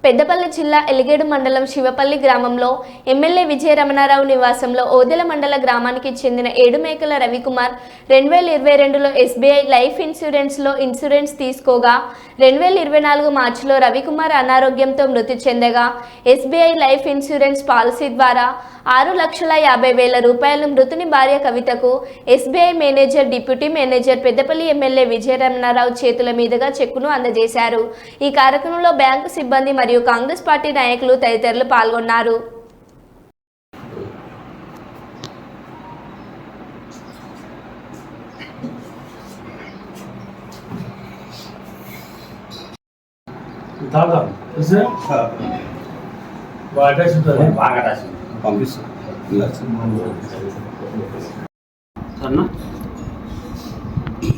పెద్దపల్లి జిల్లా ఎలిగేడు మండలం శివపల్లి గ్రామంలో ఎమ్మెల్యే విజయ రమణారావు నివాసంలో ఓదెల మండల గ్రామానికి చెందిన ఏడుమేకల రవికుమార్ 2022లో ఎస్బీఐ లైఫ్ ఇన్సూరెన్స్లో ఇన్సూరెన్స్ తీసుకోగా 2024 మార్చిలో రవికుమార్ అనారోగ్యంతో మృతి చెందగా ఎస్బీఐ లైఫ్ ఇన్సూరెన్స్ పాలసీ ద్వారా 6,50,000 రూపాయలు మృతుని భార్య కవితకు SBI manager deputy manager Peddapalli MLA Vijaya Ramana Rao చేతుల మీదుగా చెక్కును అందజేశారు. ఈ కార్యక్రమంలో బ్యాంకు సిబ్బంది మరియు కాంగ్రెస్ పార్టీ నాయకులు తదితరులు పాల్గొన్నారు.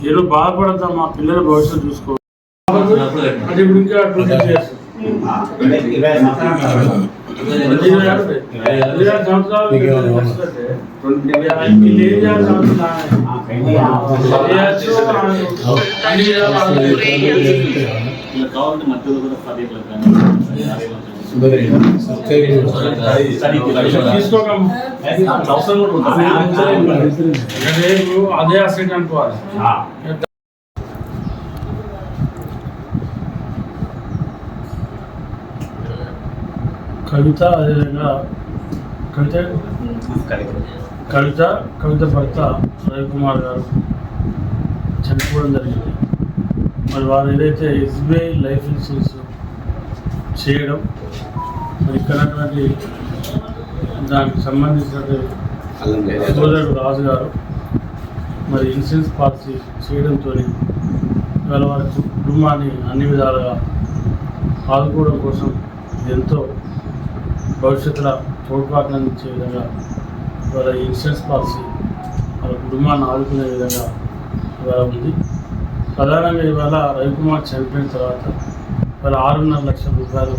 నేను బాధపడతా మా పిల్లల భవిష్యత్తు చూసుకో అంటే ఇప్పుడు ఇంకా 20 years 20 సంవత్సరాలు అదే అసెట్ అనుకోవాలి. కవిత అదేవిధంగా కవిత భర్త రవికుమార్ గారు చనిపోవడం జరిగింది. మరి వారు ఏదైతే ఎస్బీఐ లైఫ్ ఇన్సూరెన్స్ చేయడం మరి ఇక్కడటువంటి దానికి సంబంధించినటువంటి సోదరుడు రాజు గారు మరి ఇన్సూరెన్స్ పాలసీ చేయడంతో ఇవాళ వారి కుటుంబాన్ని అన్ని విధాలుగా ఆదుకోవడం కోసం ఎంతో భవిష్యత్తులో తోడ్పాటును అందించే విధంగా వాళ్ళ ఇన్సూరెన్స్ పాలసీ వాళ్ళ కుటుంబాన్ని ఆదుకునే విధంగా ఇవాళ ఉంది. ప్రధానంగా ఇవాళ రవికుమార్ చనిపోయిన తర్వాత వాళ్ళ 6.5 లక్షల రూపాయలు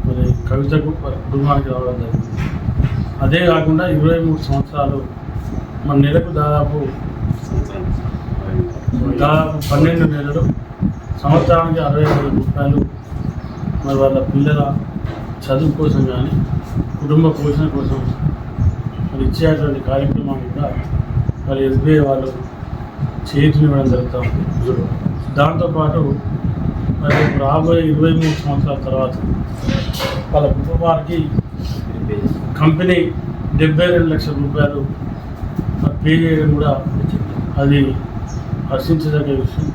మరి కవితకు వారి కుటుంబానికి రావడం జరిగింది. అదే కాకుండా 23 సంవత్సరాలు మన నెలకు దాదాపు 12 నెలలు సంవత్సరానికి 60,000 రూపాయలు మరి వాళ్ళ పిల్లల చదువు కోసం కానీ కుటుంబ పోషణ కోసం మరి ఇచ్చేటువంటి కార్యక్రమాన్ని కూడా మరి ఎస్బీఐ వాళ్ళు చేతునివ్వడం జరుగుతూ ఉంది. దాంతోపాటు మరి రాబోయే 23 సంవత్సరాల తర్వాత వాళ్ళ కుటుంబానికి కంపెనీ 72 లక్షల రూపాయలు పే చేయడం కూడా అది హర్షించదగ్గ విషయం.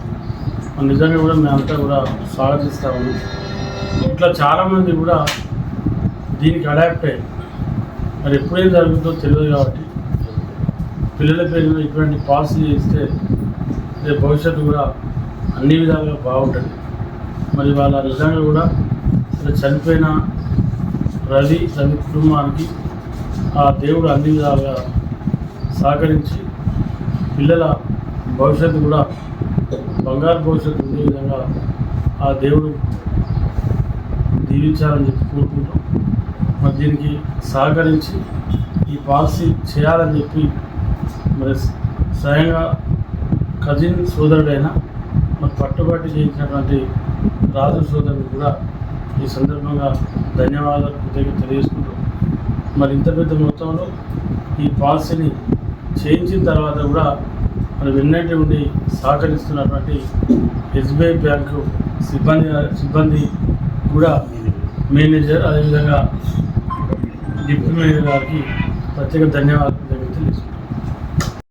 నిజంగా కూడా మేమంతా కూడా స్వాగతిస్తా ఉన్నాం. ఇట్లా చాలామంది కూడా దీనికి అడాప్ట్ అయ్యి మరి ఎప్పుడేం జరుగుతుందో తెలియదు కాబట్టి పిల్లల పేరు ఇటువంటి పాలసీ ఇస్తే రేపు భవిష్యత్తు కూడా అన్ని విధాలుగా బాగుంటుంది. మరి వాళ్ళ నిజంగా కూడా చనిపోయిన రవి కుటుంబానికి ఆ దేవుడు అన్ని విధాలుగా సహకరించి పిల్లల భవిష్యత్తు కూడా బంగారు భవిష్యత్తు ఉండే విధంగా ఆ దేవుడు దీవించాలని చెప్పి కోరుకుంటాం. మరి దీనికి సహకరించి ఈ పాలసీ చేయాలని చెప్పి మరి స్వయంగా కజిన్ సోదరుడైన మరి పట్టుబట్టి చేయించినటువంటి రాజు సోదరుడు కూడా ఈ సందర్భంగా ధన్యవాదాలు తెలియజేసుకుంటాం. మరి ఇంత పెద్ద మొత్తంలో ఈ పాలసీని చేయించిన తర్వాత కూడా మరి వెన్నటి ఉండి సహకరిస్తున్నటువంటి ఎస్బీఐ బ్యాంకు సిబ్బంది కూడా మేనేజర్ అదేవిధంగా డిప్యూటీ మేనేజర్ గారికి ప్రత్యేక ధన్యవాదాలు తెలియజేస్తున్నాను.